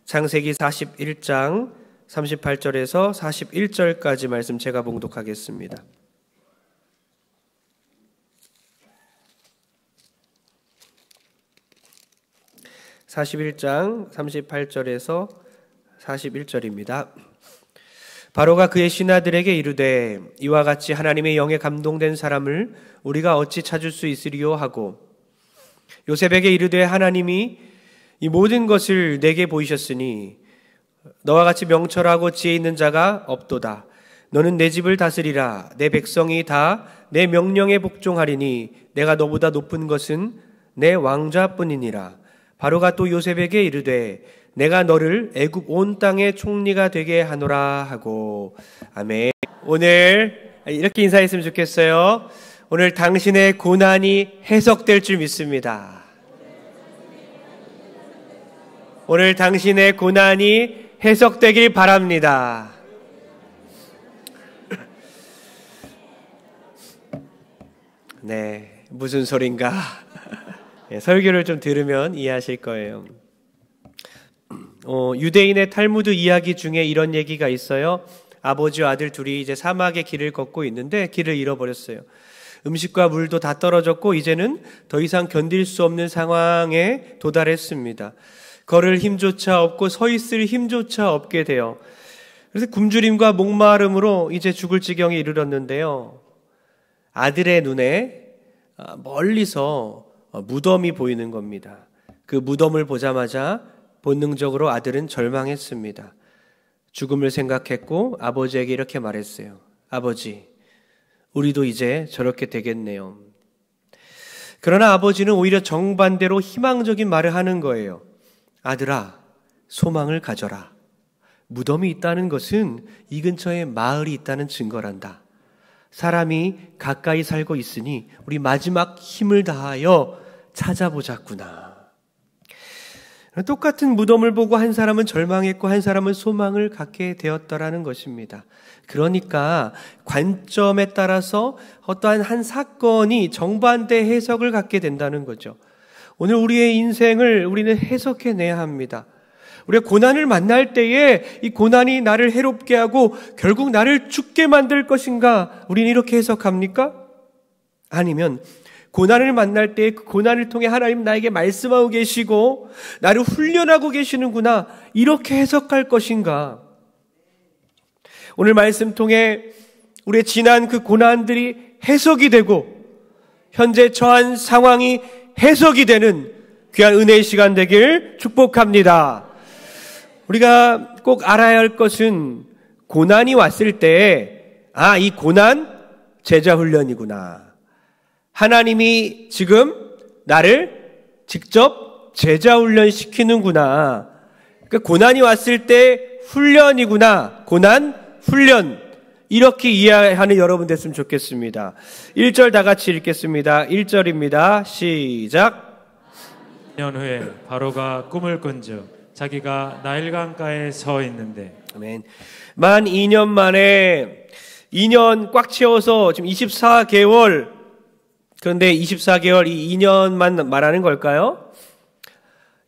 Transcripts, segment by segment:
창세기 41장 38절에서 41절까지 말씀 제가 봉독하겠습니다. (41장) 38절에서 41절입니다. 바로가 그의 신하들에게 이르되 이와 같이 하나님의 영에 감동된 사람을 우리가 어찌 찾을 수 있으리요 하고 요셉에게 이르되 하나님이 이 모든 것을 내게 보이셨으니 너와 같이 명철하고 지혜 있는 자가 없도다. 너는 내 집을 다스리라. 내 백성이 다 내 명령에 복종하리니 내가 너보다 높은 것은 내 왕자뿐이니라. 바로가 또 요셉에게 이르되 내가 너를 애굽 온 땅의 총리가 되게 하노라 하고. 아멘. 오늘 이렇게 인사했으면 좋겠어요. 오늘 당신의 고난이 해석될 줄 믿습니다. 오늘 당신의 고난이 해석되길 바랍니다. 네, 무슨 소린가? 설교를 좀 들으면 이해하실 거예요. 유대인의 탈무드 이야기 중에 이런 얘기가 있어요. 아버지와 아들 둘이 이제 사막의 길을 걷고 있는데 길을 잃어버렸어요. 음식과 물도 다 떨어졌고 이제는 더 이상 견딜 수 없는 상황에 도달했습니다. 걸을 힘조차 없고 서 있을 힘조차 없게 돼요. 그래서 굶주림과 목마름으로 이제 죽을 지경에 이르렀는데요. 아들의 눈에 멀리서 무덤이 보이는 겁니다. 그 무덤을 보자마자 본능적으로 아들은 절망했습니다. 죽음을 생각했고 아버지에게 이렇게 말했어요. 아버지, 우리도 이제 저렇게 되겠네요. 그러나 아버지는 오히려 정반대로 희망적인 말을 하는 거예요. 아들아, 소망을 가져라. 무덤이 있다는 것은 이 근처에 마을이 있다는 증거란다. 사람이 가까이 살고 있으니 우리 마지막 힘을 다하여 찾아보자꾸나. 똑같은 무덤을 보고 한 사람은 절망했고 한 사람은 소망을 갖게 되었다라는 것입니다. 그러니까 관점에 따라서 어떠한 한 사건이 정반대 해석을 갖게 된다는 거죠. 오늘 우리의 인생을 우리는 해석해내야 합니다. 우리가 고난을 만날 때에 이 고난이 나를 해롭게 하고 결국 나를 죽게 만들 것인가? 우리는 이렇게 해석합니까? 아니면 고난을 만날 때 그 고난을 통해 하나님 나에게 말씀하고 계시고 나를 훈련하고 계시는구나, 이렇게 해석할 것인가? 오늘 말씀 통해 우리의 지난 그 고난들이 해석이 되고 현재 처한 상황이 해석이 되는 귀한 은혜의 시간 되길 축복합니다. 우리가 꼭 알아야 할 것은 고난이 왔을 때 이 고난 제자훈련이구나. 하나님이 지금 나를 직접 제자훈련시키는구나. 그러니까 고난이 왔을 때 훈련이구나. 고난, 훈련. 이렇게 이해하는 여러분 됐으면 좋겠습니다. 1절 다 같이 읽겠습니다. 1절입니다. 시작. 2년 후에 바로가 꿈을 꾼즉 자기가 나일강가에 서 있는데. 아멘. 만 2년 만에 2년 꽉 채워서 지금 24개월, 그런데 24개월 이 2년만 말하는 걸까요?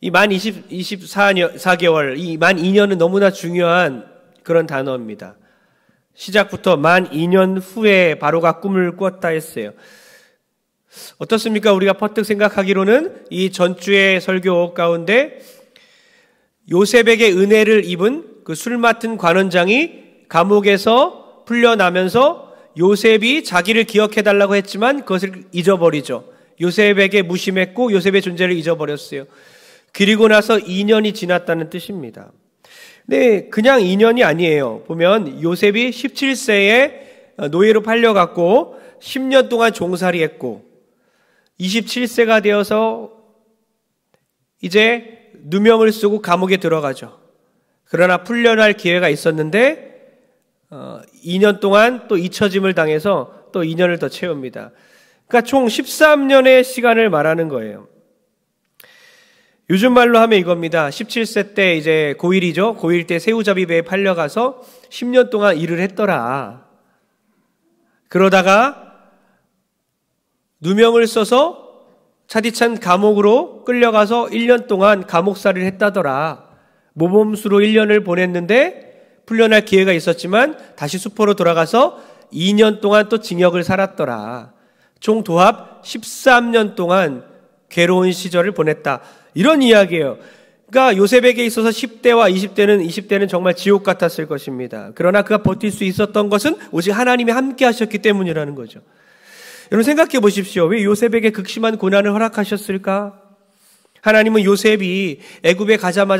이 만 24개월, 이 만 2년은 너무나 중요한 그런 단어입니다. 시작부터 만 2년 후에 바로가 꿈을 꾸었다 했어요. 어떻습니까? 우리가 퍼뜩 생각하기로는 이 전주의 설교 가운데 요셉에게 은혜를 입은 그 술 맡은 관원장이 감옥에서 풀려나면서 요셉이 자기를 기억해달라고 했지만 그것을 잊어버리죠. 요셉에게 무심했고 요셉의 존재를 잊어버렸어요. 그리고 나서 2년이 지났다는 뜻입니다. 네, 그냥 2년이 아니에요. 보면 요셉이 17세에 노예로 팔려갔고 10년 동안 종살이했고 27세가 되어서 이제 누명을 쓰고 감옥에 들어가죠. 그러나 풀려날 기회가 있었는데 2년 동안 또 잊혀짐을 당해서 또 2년을 더 채웁니다. 그러니까 총 13년의 시간을 말하는 거예요. 요즘 말로 하면 이겁니다. 17세 때 이제 고1이죠. 고1 때 새우잡이배에 팔려가서 10년 동안 일을 했더라. 그러다가 누명을 써서 차디찬 감옥으로 끌려가서 1년 동안 감옥살이를 했다더라. 모범수로 1년을 보냈는데 풀려날 기회가 있었지만 다시 수포로 돌아가서 2년 동안 또 징역을 살았더라. 총 도합 13년 동안 괴로운 시절을 보냈다. 이런 이야기예요. 그러니까 요셉에게 있어서 10대와 20대는 정말 지옥 같았을 것입니다. 그러나 그가 버틸 수 있었던 것은 오직 하나님이 함께 하셨기 때문이라는 거죠. 여러분 생각해 보십시오. 왜 요셉에게 극심한 고난을 허락하셨을까? 하나님은 요셉이 애굽에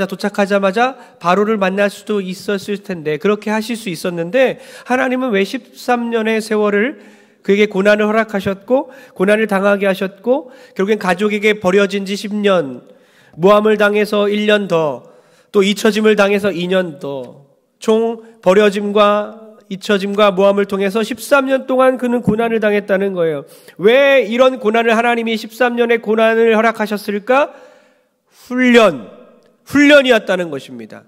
도착하자마자 바로를 만날 수도 있었을 텐데, 그렇게 하실 수 있었는데, 하나님은 왜 13년의 세월을 그에게 고난을 허락하셨고, 고난을 당하게 하셨고, 결국엔 가족에게 버려진 지 10년, 모함을 당해서 1년 더, 또 잊혀짐을 당해서 2년 더, 총 버려짐과 잊혀짐과 모함을 통해서 13년 동안 그는 고난을 당했다는 거예요. 왜 이런 고난을 하나님이 13년의 고난을 허락하셨을까? 훈련이었다는 것입니다.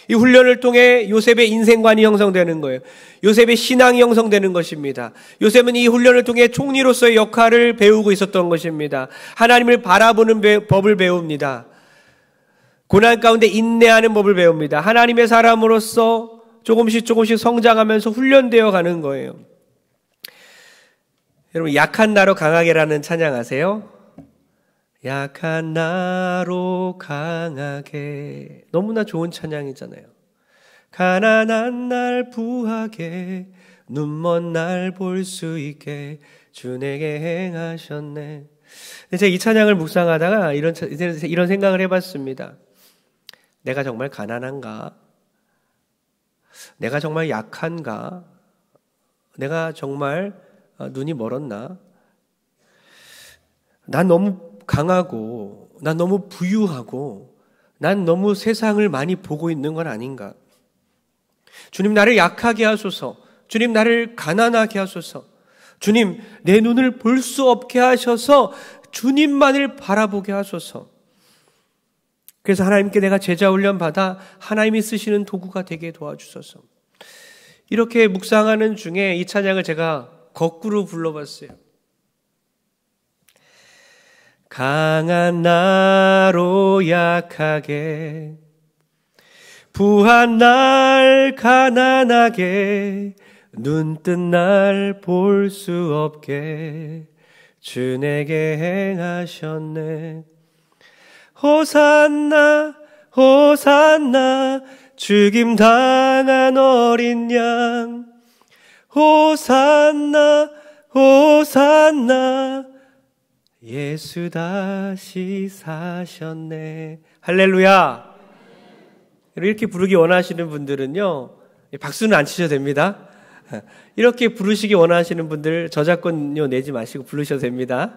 이 훈련을 통해 요셉의 인생관이 형성되는 거예요. 요셉의 신앙이 형성되는 것입니다. 요셉은 이 훈련을 통해 총리로서의 역할을 배우고 있었던 것입니다. 하나님을 바라보는 법을 배웁니다. 고난 가운데 인내하는 법을 배웁니다. 하나님의 사람으로서 조금씩 성장하면서 훈련되어 가는 거예요. 여러분, 약한 나로 강하게라는 찬양 아세요? 약한 나로 강하게. 너무나 좋은 찬양이잖아요. 가난한 날 부하게, 눈먼 날 볼 수 있게 주 내게 행하셨네. 제가 이 찬양을 묵상하다가 이런 생각을 해봤습니다. 내가 정말 가난한가? 내가 정말 약한가? 내가 정말 눈이 멀었나? 난 너무 강하고, 난 너무 부유하고, 난 너무 세상을 많이 보고 있는 건 아닌가? 주님, 나를 약하게 하소서. 주님, 나를 가난하게 하소서. 주님, 내 눈을 볼 수 없게 하셔서 주님만을 바라보게 하소서. 그래서 하나님께 내가 제자 훈련 받아 하나님이 쓰시는 도구가 되게 도와주소서. 이렇게 묵상하는 중에 이 찬양을 제가 거꾸로 불러봤어요. 강한 나로 약하게, 부한 날 가난하게, 눈뜬 날 볼 수 없게 주 내게 행하셨네. 호산나 호산나 죽임 당한 어린 양, 호산나 호산나 예수 다시 사셨네. 할렐루야. 이렇게 부르기 원하시는 분들은요, 박수는 안 치셔도 됩니다. 이렇게 부르시기 원하시는 분들 저작권료 내지 마시고 부르셔도 됩니다.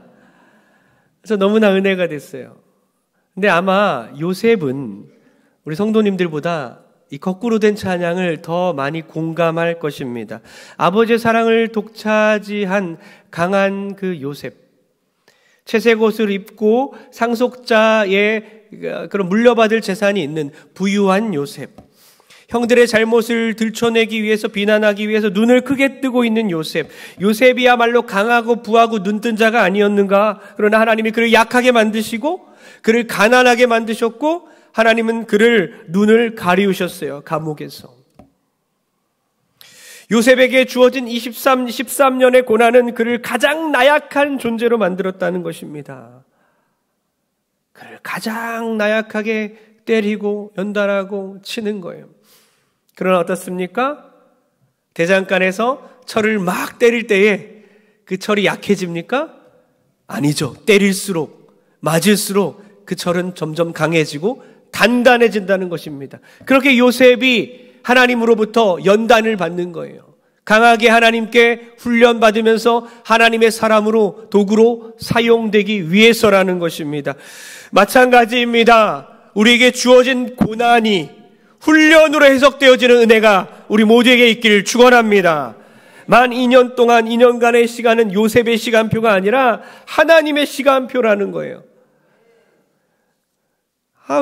그래서 너무나 은혜가 됐어요. 근데 아마 요셉은 우리 성도님들보다 이 거꾸로 된 찬양을 더 많이 공감할 것입니다. 아버지의 사랑을 독차지한 강한 그 요셉, 채색 옷을 입고 상속자의 그런 물려받을 재산이 있는 부유한 요셉, 형들의 잘못을 들춰내기 위해서, 비난하기 위해서 눈을 크게 뜨고 있는 요셉. 요셉이야말로 강하고 부하고 눈뜬 자가 아니었는가? 그러나 하나님이 그를 약하게 만드시고 그를 가난하게 만드셨고, 하나님은 그를 눈을 가리우셨어요. 감옥에서. 요셉에게 주어진 13년의 고난은 그를 가장 나약한 존재로 만들었다는 것입니다. 그를 가장 나약하게 때리고 연단하고 치는 거예요. 그러나 어떻습니까? 대장간에서 철을 막 때릴 때에 그 철이 약해집니까? 아니죠. 때릴수록, 맞을수록 그 철은 점점 강해지고 단단해진다는 것입니다. 그렇게 요셉이 하나님으로부터 연단을 받는 거예요. 강하게 하나님께 훈련받으면서 하나님의 사람으로, 도구로 사용되기 위해서라는 것입니다. 마찬가지입니다. 우리에게 주어진 고난이 훈련으로 해석되어지는 은혜가 우리 모두에게 있기를 축원합니다. 만 2년 동안, 2년간의 시간은 요셉의 시간표가 아니라 하나님의 시간표라는 거예요.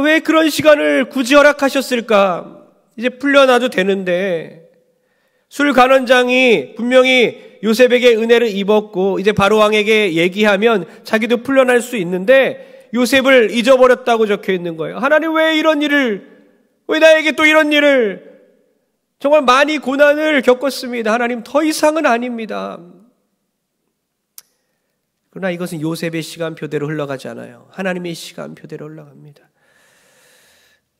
왜 그런 시간을 굳이 허락하셨을까? 이제 풀려나도 되는데, 술간원장이 분명히 요셉에게 은혜를 입었고 이제 바로왕에게 얘기하면 자기도 풀려날 수 있는데 요셉을 잊어버렸다고 적혀 있는 거예요. 하나님 왜 이런 일을 왜 나에게 또 이런 일을, 정말 많이 고난을 겪었습니다. 하나님, 더 이상은 아닙니다. 그러나 이것은 요셉의 시간표대로 흘러가지 않아요. 하나님의 시간표대로 흘러갑니다.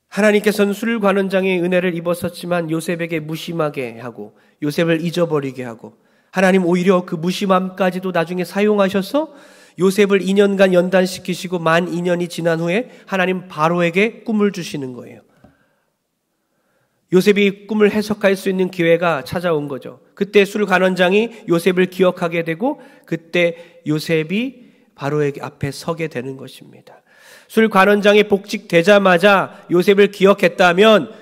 하나님께서는 술관원장의 은혜를 입었었지만 요셉에게 무심하게 하고 요셉을 잊어버리게 하고, 하나님 오히려 그 무심함까지도 나중에 사용하셔서 요셉을 2년간 연단시키시고 만 2년이 지난 후에 하나님 바로에게 꿈을 주시는 거예요. 요셉이 꿈을 해석할 수 있는 기회가 찾아온 거죠. 그때 술관원장이 요셉을 기억하게 되고 그때 요셉이 바로에게 앞에 서게 되는 것입니다. 술관원장이 복직되자마자 요셉을 기억했다면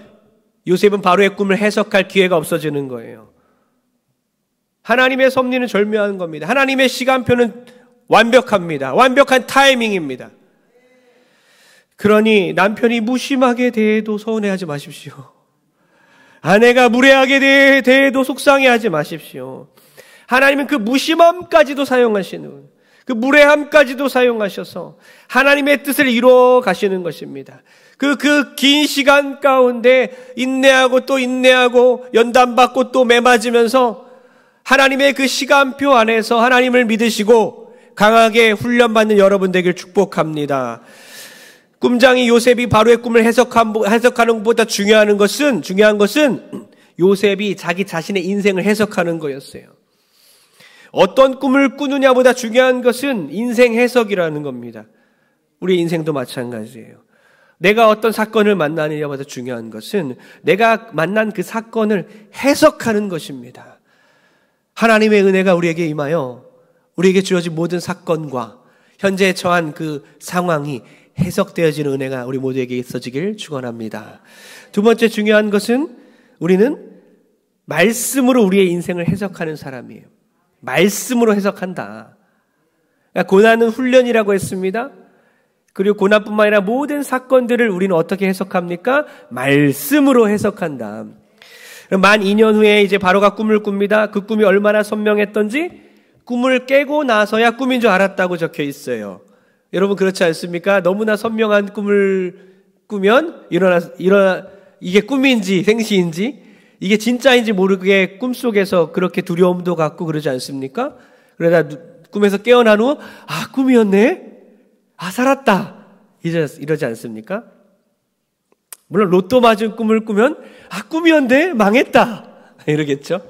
요셉은 바로의 꿈을 해석할 기회가 없어지는 거예요. 하나님의 섭리는 절묘한 겁니다. 하나님의 시간표는 완벽합니다. 완벽한 타이밍입니다. 그러니 남편이 무심하게 대해도 서운해하지 마십시오. 아내가 무례하게 대해도 속상해하지 마십시오. 하나님은 그 무심함까지도 사용하시는, 그 무례함까지도 사용하셔서 하나님의 뜻을 이루어 가시는 것입니다. 그 긴 시간 가운데 인내하고 또 인내하고 연단받고 또 매맞으면서 하나님의 그 시간표 안에서 하나님을 믿으시고 강하게 훈련받는 여러분 되길 축복합니다. 꿈장이 요셉이 바로의 꿈을 해석하는 것보다 중요한 것은 요셉이 자기 자신의 인생을 해석하는 거였어요. 어떤 꿈을 꾸느냐보다 중요한 것은 인생 해석이라는 겁니다. 우리의 인생도 마찬가지예요. 내가 어떤 사건을 만나느냐보다 중요한 것은 내가 만난 그 사건을 해석하는 것입니다. 하나님의 은혜가 우리에게 임하여 우리에게 주어진 모든 사건과 현재 처한 그 상황이 해석되어지는 은혜가 우리 모두에게 있어지길 축원합니다. 두 번째 중요한 것은 우리는 말씀으로 우리의 인생을 해석하는 사람이에요. 말씀으로 해석한다. 그러니까 고난은 훈련이라고 했습니다. 그리고 고난뿐만 아니라 모든 사건들을 우리는 어떻게 해석합니까? 말씀으로 해석한다. 만 2년 후에 이제 바로가 꿈을 꿉니다. 그 꿈이 얼마나 선명했던지 꿈을 깨고 나서야 꿈인 줄 알았다고 적혀 있어요. 여러분 그렇지 않습니까? 너무나 선명한 꿈을 꾸면 이게 꿈인지 생시인지 이게 진짜인지 모르게 꿈속에서 그렇게 두려움도 갖고 그러지 않습니까? 그러다 꿈에서 깨어난 후 꿈이었네? 살았다. 이러지 않습니까? 물론 로또 맞은 꿈을 꾸면 꿈이었네? 망했다. 이러겠죠?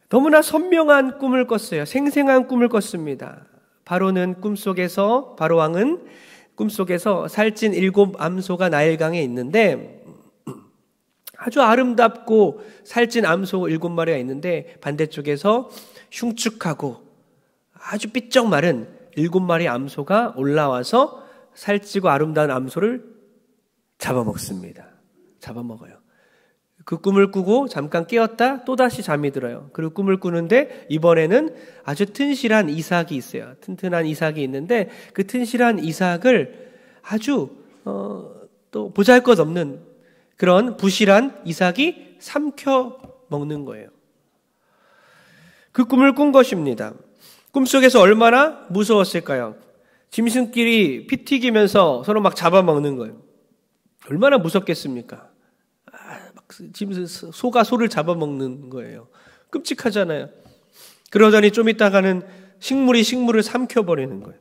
너무나 선명한 꿈을 꿨어요. 생생한 꿈을 꿨습니다. 바로왕은 꿈속에서 살찐 7 암소가 나일강에 있는데 아주 아름답고 살찐 암소 7마리가 있는데 반대쪽에서 흉측하고 아주 삐쩍 마른 7마리 암소가 올라와서 살찌고 아름다운 암소를 잡아먹습니다. 잡아먹어요. 그 꿈을 꾸고 잠깐 깨었다 또다시 잠이 들어요. 그리고 꿈을 꾸는데 이번에는 아주 튼실한 이삭이 있어요. 튼튼한 이삭이 있는데 그 튼실한 이삭을 아주 또 보잘것없는 그런 부실한 이삭이 삼켜 먹는 거예요. 그 꿈을 꾼 것입니다. 꿈속에서 얼마나 무서웠을까요? 짐승끼리 피 튀기면서 서로 막 잡아먹는 거예요. 얼마나 무섭겠습니까? 소가 소를 잡아먹는 거예요. 끔찍하잖아요. 그러더니 좀 있다가는 식물을 삼켜버리는 거예요.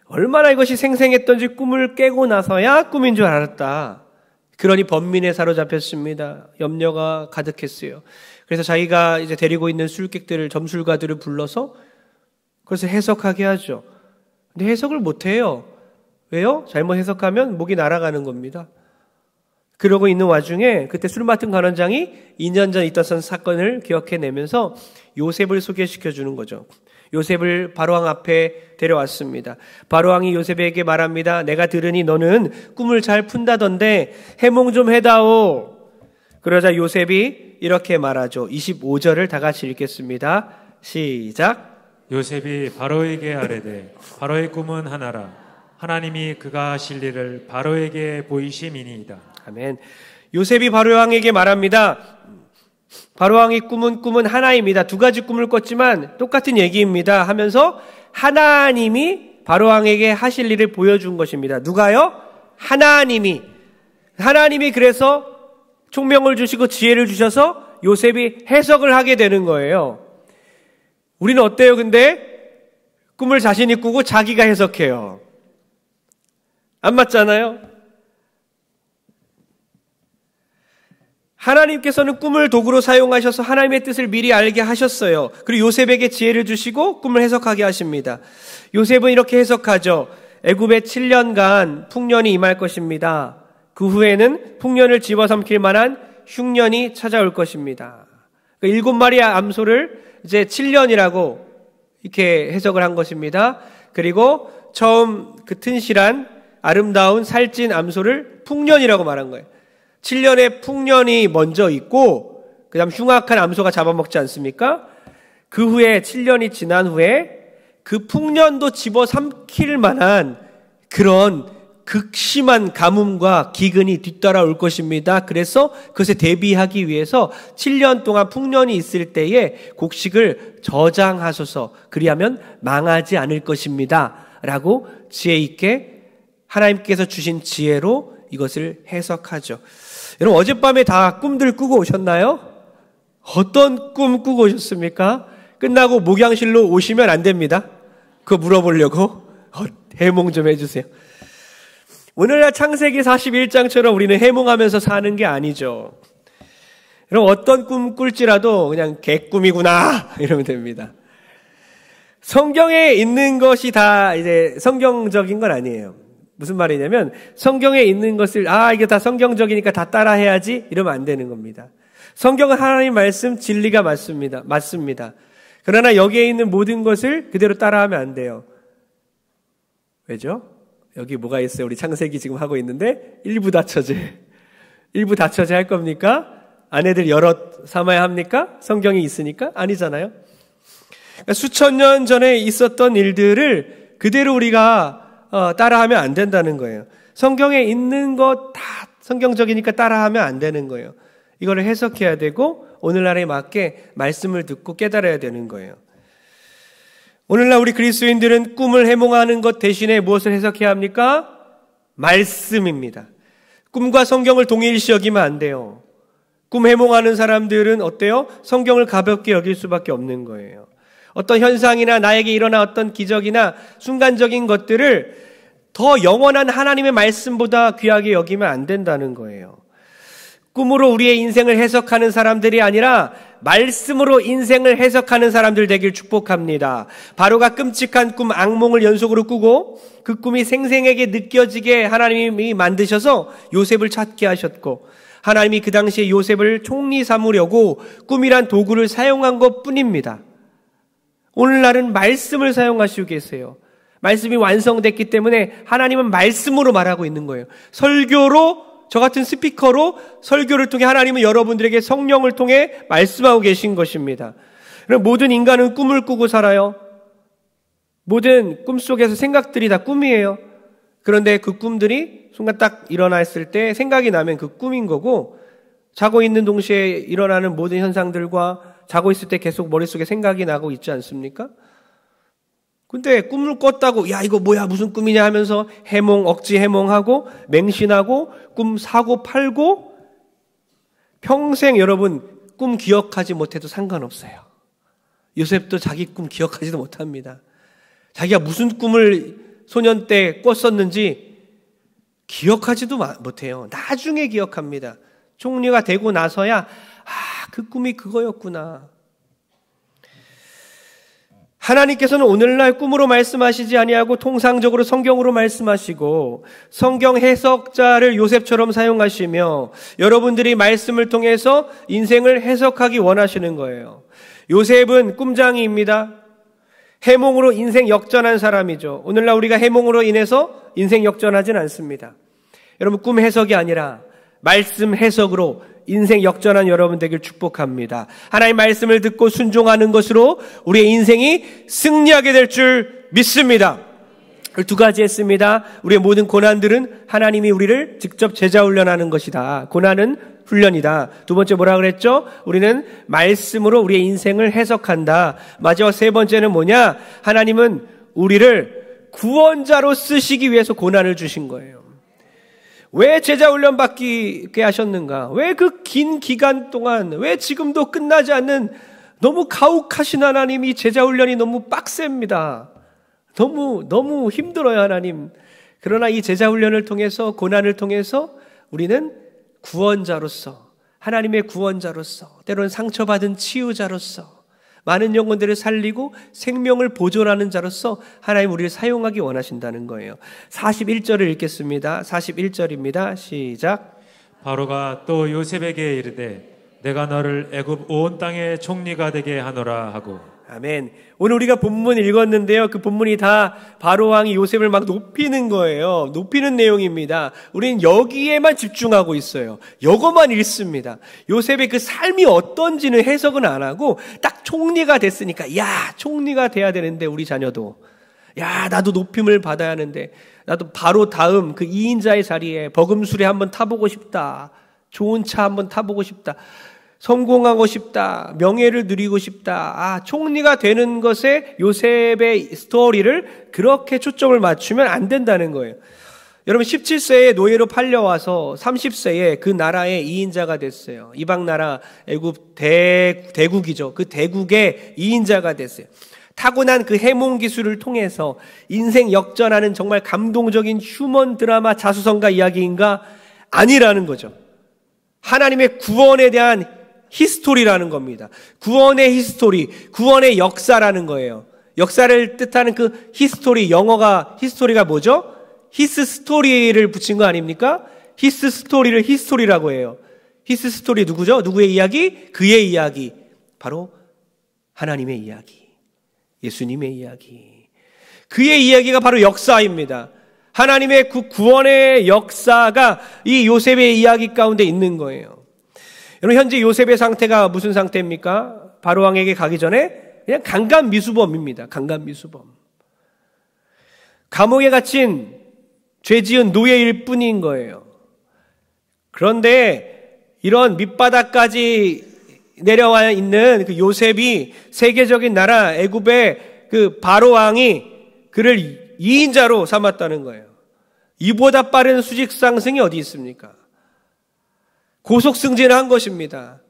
얼마나 이것이 생생했던지 꿈을 깨고 나서야 꿈인 줄 알았다. 그러니 번민에 사로잡혔습니다. 염려가 가득했어요. 그래서 자기가 이제 데리고 있는 점술가들을 불러서 그것을 해석하게 하죠. 근데 해석을 못해요. 왜요? 잘못 해석하면 목이 날아가는 겁니다. 그러고 있는 와중에 그때 술 맡은 관원장이 2년 전 있었던 사건을 기억해내면서 요셉을 소개시켜 주는 거죠. 요셉을 바로왕 앞에 데려왔습니다. 바로왕이 요셉에게 말합니다. 내가 들으니 너는 꿈을 잘 푼다던데 해몽 좀 해다오. 그러자 요셉이 이렇게 말하죠. 25절을 다 같이 읽겠습니다. 시작. 요셉이 바로에게 아뢰되 바로의 꿈은 하나라. 하나님이 그가 하실 일을 바로에게 보이심이니이다. 아멘. 요셉이 바로왕에게 말합니다. 바로왕의 꿈은 하나입니다. 2가지 꿈을 꿨지만 똑같은 얘기입니다 하면서 하나님이 바로왕에게 하실 일을 보여준 것입니다. 누가요? 하나님이 그래서 총명을 주시고 지혜를 주셔서 요셉이 해석을 하게 되는 거예요. 우리는 어때요? 근데 꿈을 자신이 꾸고 자기가 해석해요. 안 맞잖아요? 하나님께서는 꿈을 도구로 사용하셔서 하나님의 뜻을 미리 알게 하셨어요. 그리고 요셉에게 지혜를 주시고 꿈을 해석하게 하십니다. 요셉은 이렇게 해석하죠. 애굽에 7년간 풍년이 임할 것입니다. 그 후에는 풍년을 집어삼킬 만한 흉년이 찾아올 것입니다. 7마리의 암소를 이제 7년이라고 이렇게 해석을 한 것입니다. 그리고 처음 그 튼실한 아름다운 살찐 암소를 풍년이라고 말한 거예요. 7년의 풍년이 먼저 있고 그 다음 흉악한 암소가 잡아먹지 않습니까? 그 후에 7년이 지난 후에 그 풍년도 집어삼킬 만한 그런 극심한 가뭄과 기근이 뒤따라올 것입니다. 그래서 그것에 대비하기 위해서 7년 동안 풍년이 있을 때에 곡식을 저장하소서, 그리하면 망하지 않을 것입니다 라고 지혜 있게 하나님께서 주신 지혜로 이것을 해석하죠. 여러분, 어젯밤에 다 꿈들 꾸고 오셨나요? 어떤 꿈 꾸고 오셨습니까? 끝나고 목양실로 오시면 안 됩니다. 그거 물어보려고 해몽 좀 해주세요. 오늘날 창세기 41장처럼 우리는 해몽하면서 사는 게 아니죠. 그럼 어떤 꿈 꿀지라도 그냥 개꿈이구나 이러면 됩니다. 성경에 있는 것이 다 이제 성경적인 건 아니에요. 무슨 말이냐면 성경에 있는 것을 이게 다 성경적이니까 다 따라해야지 이러면 안 되는 겁니다. 성경은 하나님 말씀 진리가 맞습니다. 그러나 여기에 있는 모든 것을 그대로 따라하면 안 돼요. 왜죠? 여기 뭐가 있어요? 우리 창세기 지금 하고 있는데 일부 다처제 할 겁니까? 아내들 여럿 삼아야 합니까? 성경이 있으니까? 아니잖아요. 그러니까 수천 년 전에 있었던 일들을 그대로 우리가 따라하면 안 된다는 거예요. 성경에 있는 것 다 성경적이니까 따라하면 안 되는 거예요. 이거를 해석해야 되고 오늘날에 맞게 말씀을 듣고 깨달아야 되는 거예요. 오늘날 우리 그리스도인들은 꿈을 해몽하는 것 대신에 무엇을 해석해야 합니까? 말씀입니다. 꿈과 성경을 동일시 여기면 안 돼요. 꿈 해몽하는 사람들은 어때요? 성경을 가볍게 여길 수밖에 없는 거예요. 어떤 현상이나 나에게 일어난 어떤 기적이나 순간적인 것들을 더 영원한 하나님의 말씀보다 귀하게 여기면 안 된다는 거예요. 꿈으로 우리의 인생을 해석하는 사람들이 아니라 말씀으로 인생을 해석하는 사람들 되길 축복합니다. 바로가 끔찍한 꿈, 악몽을 연속으로 꾸고 그 꿈이 생생하게 느껴지게 하나님이 만드셔서 요셉을 찾게 하셨고, 하나님이 그 당시에 요셉을 총리 삼으려고 꿈이란 도구를 사용한 것뿐입니다. 오늘날은 말씀을 사용하시고 계세요. 말씀이 완성됐기 때문에 하나님은 말씀으로 말하고 있는 거예요. 설교로, 저 같은 스피커로 설교를 통해 하나님은 여러분들에게 성령을 통해 말씀하고 계신 것입니다. 모든 인간은 꿈을 꾸고 살아요. 모든 꿈속에서 생각들이 다 꿈이에요. 그런데 그 꿈들이 순간 딱 일어났을 때 생각이 나면 그 꿈인 거고, 자고 있는 동시에 일어나는 모든 현상들과 자고 있을 때 계속 머릿속에 생각이 나고 있지 않습니까? 근데 꿈을 꿨다고 이거 뭐야 무슨 꿈이냐 하면서 억지 해몽하고 맹신하고 꿈 사고 팔고 평생 여러분 꿈 기억하지 못해도 상관없어요. 요셉도 자기 꿈 기억하지도 못합니다. 자기가 무슨 꿈을 소년 때 꿨었는지 기억하지도 못해요. 나중에 기억합니다. 총리가 되고 나서야 그 꿈이 그거였구나. 하나님께서는 오늘날 꿈으로 말씀하시지 아니하고 통상적으로 성경으로 말씀하시고 성경 해석자를 요셉처럼 사용하시며 여러분들이 말씀을 통해서 인생을 해석하기 원하시는 거예요. 요셉은 꿈장이입니다. 해몽으로 인생 역전한 사람이죠. 오늘날 우리가 해몽으로 인해서 인생 역전하진 않습니다. 여러분, 꿈 해석이 아니라 말씀 해석으로 인생 역전한 여러분 되길 축복합니다. 하나님의 말씀을 듣고 순종하는 것으로 우리의 인생이 승리하게 될 줄 믿습니다. 두 가지 했습니다. 우리의 모든 고난들은 하나님이 우리를 직접 제자 훈련하는 것이다. 고난은 훈련이다. 두 번째 뭐라 그랬죠? 우리는 말씀으로 우리의 인생을 해석한다. 마지막 세 번째는 뭐냐? 하나님은 우리를 구원자로 쓰시기 위해서 고난을 주신 거예요. 왜 제자 훈련 받게 하셨는가? 왜 그 긴 기간 동안, 왜 지금도 끝나지 않는 너무 가혹하신 하나님이 제자 훈련이 너무 빡셉니다. 너무 힘들어요, 하나님. 그러나 이 제자 훈련을 통해서, 고난을 통해서 우리는 구원자로서, 하나님의 구원자로서, 때로는 상처받은 치유자로서, 많은 영혼들을 살리고 생명을 보존하는 자로서 하나님 우리를 사용하기 원하신다는 거예요. 41절을 읽겠습니다. 41절입니다. 시작. 바로가 또 요셉에게 이르되 내가 너를 애굽 온 땅의 총리가 되게 하노라 하고. 아멘. 오늘 우리가 본문 읽었는데요. 그 본문이 다 바로 왕이 요셉을 막 높이는 거예요. 높이는 내용입니다. 우리는 여기에만 집중하고 있어요. 이것만 읽습니다. 요셉의 그 삶이 어떤지는 해석은 안 하고 딱 총리가 됐으니까, 야, 총리가 돼야 되는데 우리 자녀도, 야, 나도 높임을 받아야 하는데, 나도 바로 다음 그 2인자의 자리에 버금술에 한번 타보고 싶다. 좋은 차 한번 타보고 싶다. 성공하고 싶다. 명예를 누리고 싶다. 총리가 되는 것에 요셉의 스토리를 그렇게 초점을 맞추면 안 된다는 거예요. 여러분 17세에 노예로 팔려와서 30세에 그 나라의 2인자가 됐어요. 이방 나라 애굽 대국이죠. 그 대국의 2인자가 됐어요. 타고난 그 해몽 기술을 통해서 인생 역전하는 정말 감동적인 휴먼 드라마 자수성가 이야기인가? 아니라는 거죠. 하나님의 구원에 대한 히스토리라는 겁니다. 구원의 히스토리, 구원의 역사라는 거예요. 역사를 뜻하는 그 히스토리, 영어가 히스토리가 뭐죠? 히스 스토리를 붙인 거 아닙니까? 히스 스토리를 히스토리라고 해요. 히스 스토리 누구죠? 누구의 이야기? 그의 이야기. 바로 하나님의 이야기. 예수님의 이야기. 그의 이야기가 바로 역사입니다. 하나님의 그 구원의 역사가 이 요셉의 이야기 가운데 있는 거예요. 여러분 현재 요셉의 상태가 무슨 상태입니까? 바로 왕에게 가기 전에 그냥 강간미수범입니다. 강간미수범. 감옥에 갇힌 죄 지은 노예일 뿐인 거예요. 그런데 이런 밑바닥까지 내려와 있는 그 요셉이 세계적인 나라 애굽의 그 바로 왕이 그를 2인자로 삼았다는 거예요. 이보다 빠른 수직 상승이 어디 있습니까? 고속 승진을 한 것입니다.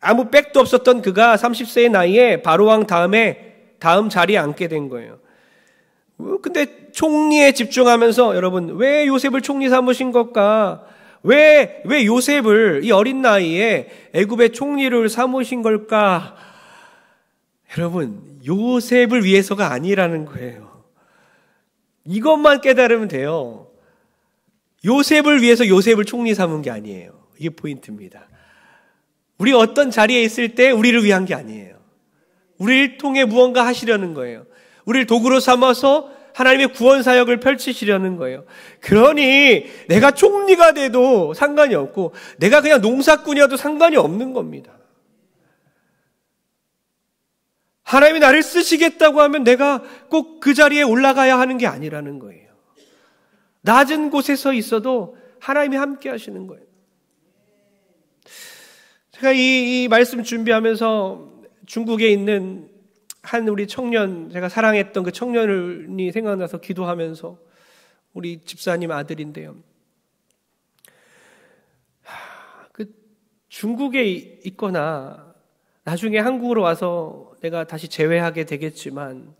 아무 백도 없었던 그가 30세의 나이에 바로왕 다음 자리에 앉게 된 거예요. 근데 총리에 집중하면서 여러분 왜 요셉을 총리 삼으신 걸까? 왜 요셉을 이 어린 나이에 애굽의 총리를 삼으신 걸까? 여러분 요셉을 위해서가 아니라는 거예요. 이것만 깨달으면 돼요. 요셉을 위해서 요셉을 총리 삼은 게 아니에요. 이게 포인트입니다. 우리 어떤 자리에 있을 때 우리를 위한 게 아니에요. 우리를 통해 무언가 하시려는 거예요. 우리를 도구로 삼아서 하나님의 구원 사역을 펼치시려는 거예요. 그러니 내가 총리가 돼도 상관이 없고 내가 그냥 농사꾼이어도 상관이 없는 겁니다. 하나님이 나를 쓰시겠다고 하면 내가 꼭 그 자리에 올라가야 하는 게 아니라는 거예요. 낮은 곳에서 있어도 하나님이 함께 하시는 거예요. 제가 이 말씀 준비하면서 중국에 있는 한 우리 청년, 제가 사랑했던 그 청년이 생각나서 기도하면서 우리 집사님 아들인데요. 그 중국에 있거나 나중에 한국으로 와서 내가 다시 재회하게 되겠지만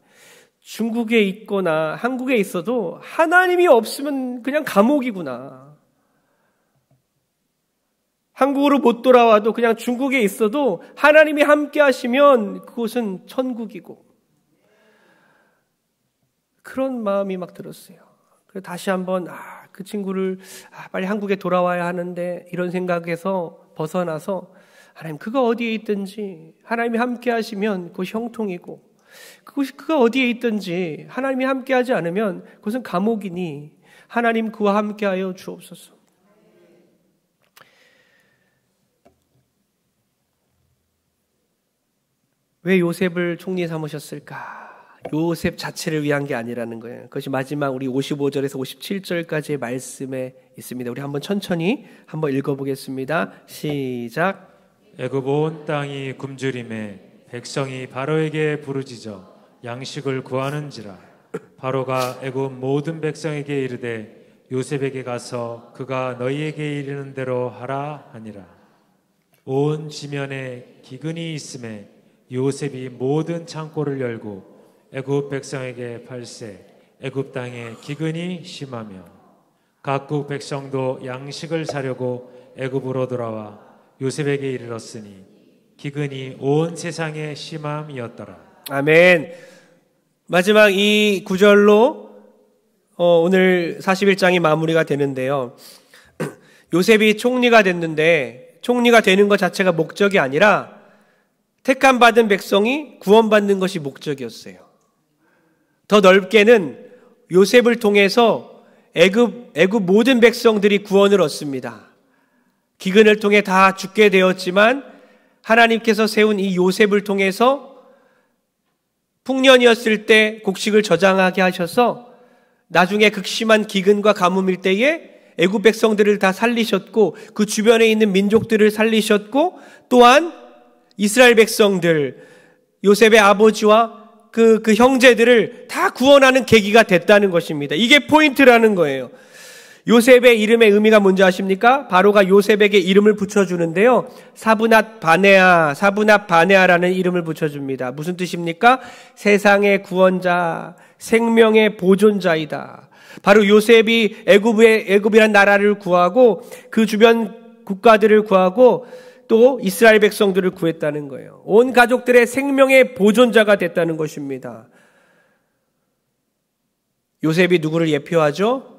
중국에 있거나 한국에 있어도 하나님이 없으면 그냥 감옥이구나. 한국으로 못 돌아와도 그냥 중국에 있어도 하나님이 함께 하시면 그곳은 천국이고 그런 마음이 막 들었어요. 그래서 다시 한번 그 친구를 빨리 한국에 돌아와야 하는데 이런 생각에서 벗어나서 하나님 그가 어디에 있든지 하나님이 함께 하시면 그것이 형통이고 그가 어디에 있든지 하나님이 함께 하지 않으면 그것은 감옥이니 하나님 그와 함께 하여 주옵소서. 왜 요셉을 총리 삼으셨을까? 요셉 자체를 위한 게 아니라는 거예요. 그것이 마지막 우리 55절에서 57절까지의 말씀에 있습니다. 우리 한번 천천히 한번 읽어보겠습니다. 시작. 애굽 온 땅이 굶주림에 백성이 바로에게 부르짖어 양식을 구하는지라. 바로가 애굽 모든 백성에게 이르되 요셉에게 가서 그가 너희에게 이르는 대로 하라 하니라. 온 지면에 기근이 있음에 요셉이 모든 창고를 열고 애굽 백성에게 팔세 애굽 땅에 기근이 심하며 각국 백성도 양식을 사려고 애굽으로 돌아와 요셉에게 이르렀으니 기근이 온 세상에 심함이었더라. 아멘. 마지막 이 구절로 오늘 41장이 마무리가 되는데요. 요셉이 총리가 됐는데 총리가 되는 것 자체가 목적이 아니라 택함 받은 백성이 구원받는 것이 목적이었어요. 더 넓게는 요셉을 통해서 애굽 모든 백성들이 구원을 얻습니다. 기근을 통해 다 죽게 되었지만 하나님께서 세운 이 요셉을 통해서 풍년이었을 때 곡식을 저장하게 하셔서 나중에 극심한 기근과 가뭄일 때에 애굽 백성들을 다 살리셨고 그 주변에 있는 민족들을 살리셨고 또한 이스라엘 백성들, 요셉의 아버지와 그 형제들을 다 구원하는 계기가 됐다는 것입니다. 이게 포인트라는 거예요. 요셉의 이름의 의미가 뭔지 아십니까? 바로가 요셉에게 이름을 붙여주는데요. 사브낫 바네아라는 이름을 붙여줍니다. 무슨 뜻입니까? 세상의 구원자, 생명의 보존자이다. 바로 요셉이 애굽이란 나라를 구하고 그 주변 국가들을 구하고 또 이스라엘 백성들을 구했다는 거예요. 온 가족들의 생명의 보존자가 됐다는 것입니다. 요셉이 누구를 예표하죠?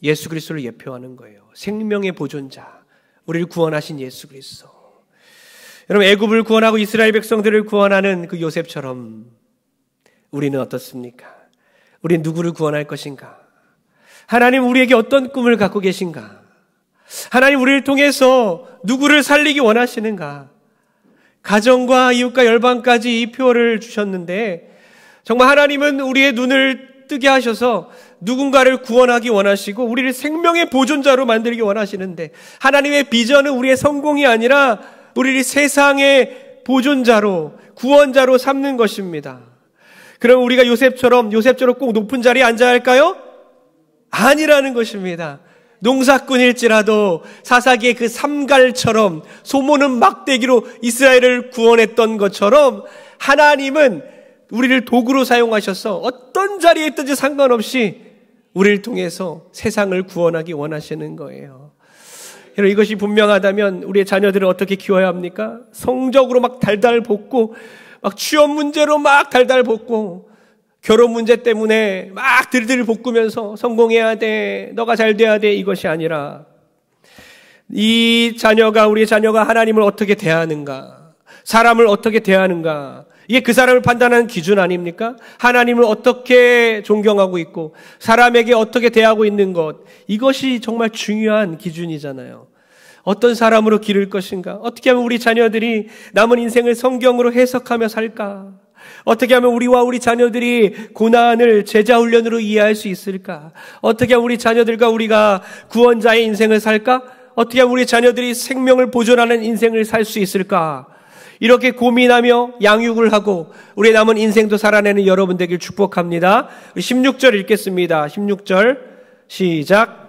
예수 그리스도를 예표하는 거예요. 생명의 보존자, 우리를 구원하신 예수 그리스도. 여러분, 애굽을 구원하고 이스라엘 백성들을 구원하는 그 요셉처럼 우리는 어떻습니까? 우리는 누구를 구원할 것인가? 하나님 우리에게 어떤 꿈을 갖고 계신가? 하나님 우리를 통해서 누구를 살리기 원하시는가? 가정과 이웃과 열방까지 이 표를 주셨는데 정말 하나님은 우리의 눈을 뜨게 하셔서 누군가를 구원하기 원하시고 우리를 생명의 보존자로 만들기 원하시는데 하나님의 비전은 우리의 성공이 아니라 우리를 세상의 보존자로 구원자로 삼는 것입니다. 그럼 우리가 요셉처럼 꼭 높은 자리에 앉아야 할까요? 아니라는 것입니다. 농사꾼일지라도 사사기의 그 삼갈처럼 소모는 막대기로 이스라엘을 구원했던 것처럼 하나님은 우리를 도구로 사용하셔서 어떤 자리에 있든지 상관없이 우리를 통해서 세상을 구원하기 원하시는 거예요. 여러분, 이것이 분명하다면 우리의 자녀들을 어떻게 키워야 합니까? 성적으로 막 달달 볶고 막 취업 문제로 막 달달 볶고 결혼 문제 때문에 막 들들 볶으면서 성공해야 돼, 너가 잘 돼야 돼, 이것이 아니라 우리의 자녀가 하나님을 어떻게 대하는가, 사람을 어떻게 대하는가, 이게 그 사람을 판단하는 기준 아닙니까? 하나님을 어떻게 존경하고 있고 사람에게 어떻게 대하고 있는 것, 이것이 정말 중요한 기준이잖아요. 어떤 사람으로 기를 것인가? 어떻게 하면 우리 자녀들이 남은 인생을 성경으로 해석하며 살까? 어떻게 하면 우리와 우리 자녀들이 고난을 제자훈련으로 이해할 수 있을까? 어떻게 하면 우리 자녀들과 우리가 구원자의 인생을 살까? 어떻게 하면 우리 자녀들이 생명을 보존하는 인생을 살 수 있을까? 이렇게 고민하며 양육을 하고 우리의 남은 인생도 살아내는 여러분 되길 축복합니다. 16절 읽겠습니다. 16절 시작.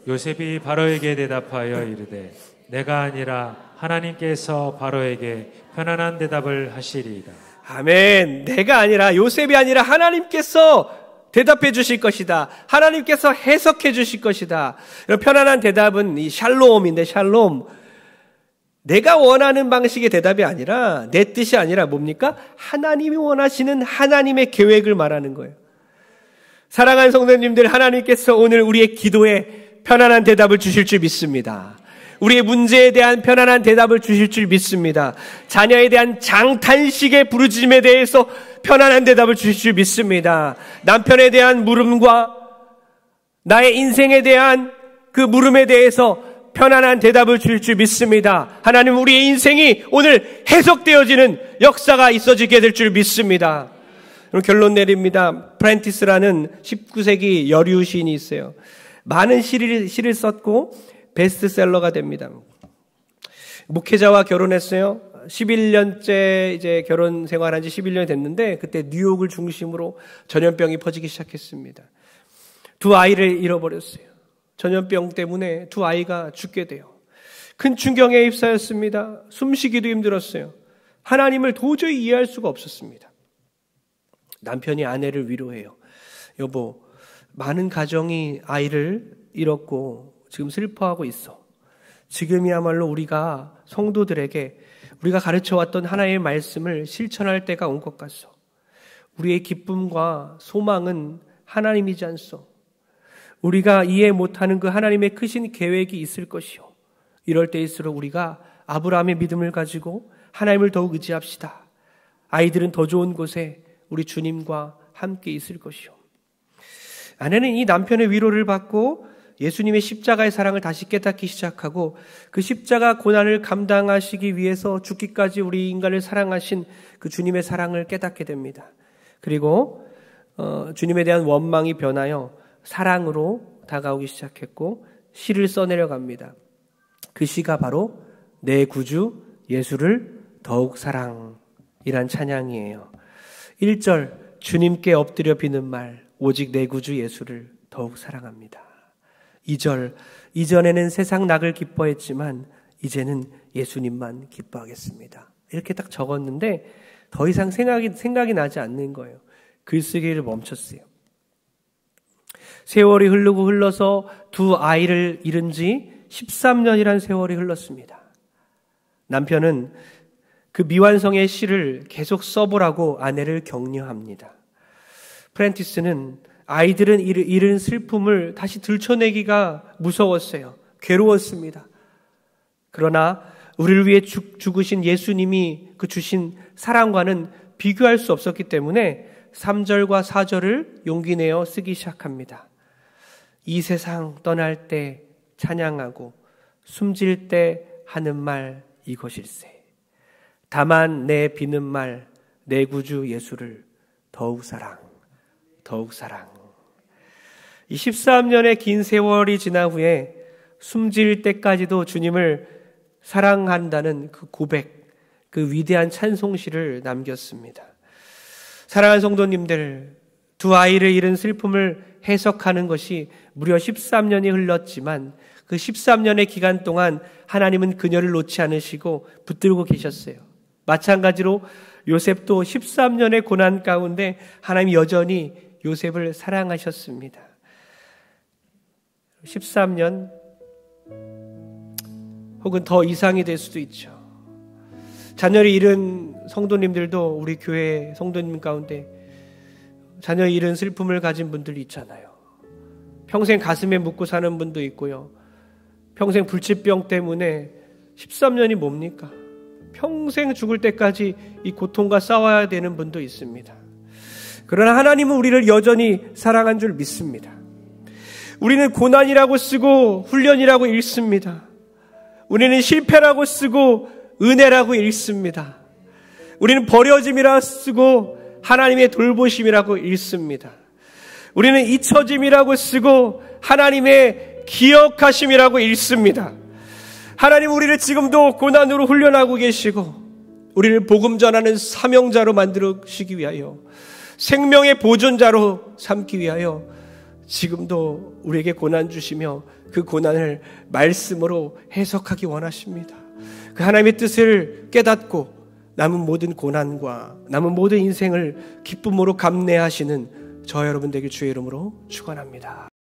요셉이 바로에게 대답하여 이르되 내가 아니라 하나님께서 바로에게 편안한 대답을 하시리이다. 아멘. 내가 아니라, 요셉이 아니라 하나님께서 대답해 주실 것이다. 하나님께서 해석해 주실 것이다. 편안한 대답은 이 샬롬인데, 샬롬. 내가 원하는 방식의 대답이 아니라, 내 뜻이 아니라 뭡니까? 하나님이 원하시는 하나님의 계획을 말하는 거예요. 사랑하는 성도님들, 하나님께서 오늘 우리의 기도에 편안한 대답을 주실 줄 믿습니다. 우리의 문제에 대한 편안한 대답을 주실 줄 믿습니다. 자녀에 대한 장탄식의 부르짖음에 대해서 편안한 대답을 주실 줄 믿습니다. 남편에 대한 물음과 나의 인생에 대한 그 물음에 대해서 편안한 대답을 주실 줄 믿습니다. 하나님, 우리의 인생이 오늘 해석되어지는 역사가 있어지게 될 줄 믿습니다. 그럼 결론 내립니다. 프렌티스라는 19세기 여류 시인이 있어요. 많은 시를 썼고 베스트셀러가 됩니다. 목회자와 결혼했어요. 11년째 이제 결혼 생활한 지 11년이 됐는데 그때 뉴욕을 중심으로 전염병이 퍼지기 시작했습니다. 두 아이를 잃어버렸어요. 전염병 때문에 두 아이가 죽게 돼요. 큰 충격에 휩싸였습니다. 숨쉬기도 힘들었어요. 하나님을 도저히 이해할 수가 없었습니다. 남편이 아내를 위로해요. 여보, 많은 가정이 아이를 잃었고 지금 슬퍼하고 있어. 지금이야말로 우리가 성도들에게 우리가 가르쳐왔던 하나님의 말씀을 실천할 때가 온 것 같소. 우리의 기쁨과 소망은 하나님이지 않소. 우리가 이해 못하는 그 하나님의 크신 계획이 있을 것이요. 이럴 때일수록 우리가 아브라함의 믿음을 가지고 하나님을 더욱 의지합시다. 아이들은 더 좋은 곳에 우리 주님과 함께 있을 것이요. 아내는 이 남편의 위로를 받고 예수님의 십자가의 사랑을 다시 깨닫기 시작하고 그 십자가 고난을 감당하시기 위해서 죽기까지 우리 인간을 사랑하신 그 주님의 사랑을 깨닫게 됩니다. 그리고 주님에 대한 원망이 변하여 사랑으로 다가오기 시작했고 시를 써내려갑니다. 그 시가 바로 내 구주 예수를 더욱 사랑이란 찬양이에요. 1절 주님께 엎드려 비는 말 오직 내 구주 예수를 더욱 사랑합니다. 2절 이전에는 세상 낙을 기뻐했지만 이제는 예수님만 기뻐하겠습니다. 이렇게 딱 적었는데 더 이상 생각이 나지 않는 거예요. 글쓰기를 멈췄어요. 세월이 흐르고 흘러서 두 아이를 잃은 지 13년이란 세월이 흘렀습니다. 남편은 그 미완성의 시를 계속 써보라고 아내를 격려합니다. 프랜티스는 아이들은 잃은 슬픔을 다시 들춰내기가 무서웠어요. 괴로웠습니다. 그러나 우리를 위해 죽으신 예수님이 그 주신 사랑과는 비교할 수 없었기 때문에 3절과 4절을 용기 내어 쓰기 시작합니다. 이 세상 떠날 때 찬양하고 숨질 때 하는 말 이것일세. 다만 내 비는 말 내 구주 예수를 더욱 사랑, 더욱 사랑. 이 13년의 긴 세월이 지난 후에 숨질 때까지도 주님을 사랑한다는 그 고백, 그 위대한 찬송시를 남겼습니다. 사랑하는 성도님들, 두 아이를 잃은 슬픔을 해석하는 것이 무려 13년이 흘렀지만 그 13년의 기간 동안 하나님은 그녀를 놓지 않으시고 붙들고 계셨어요. 마찬가지로 요셉도 13년의 고난 가운데 하나님이 여전히 요셉을 사랑하셨습니다. 13년 혹은 더 이상이 될 수도 있죠. 자녀를 잃은 성도님들도 우리 교회 성도님 가운데 자녀 잃은 슬픔을 가진 분들이 있잖아요. 평생 가슴에 묻고 사는 분도 있고요. 평생 불치병 때문에 13년이 뭡니까? 평생 죽을 때까지 이 고통과 싸워야 되는 분도 있습니다. 그러나 하나님은 우리를 여전히 사랑한 줄 믿습니다. 우리는 고난이라고 쓰고 훈련이라고 읽습니다. 우리는 실패라고 쓰고 은혜라고 읽습니다. 우리는 버려짐이라고 쓰고 하나님의 돌보심이라고 읽습니다. 우리는 잊혀짐이라고 쓰고 하나님의 기억하심이라고 읽습니다. 하나님 우리를 지금도 고난으로 훈련하고 계시고 우리를 복음 전하는 사명자로 만들시기 위하여 생명의 보존자로 삼기 위하여 지금도 우리에게 고난 주시며 그 고난을 말씀으로 해석하기 원하십니다. 그 하나님의 뜻을 깨닫고 남은 모든 고난과 남은 모든 인생을 기쁨으로 감내하시는 저 여러분 되길 주의 이름으로 축원합니다.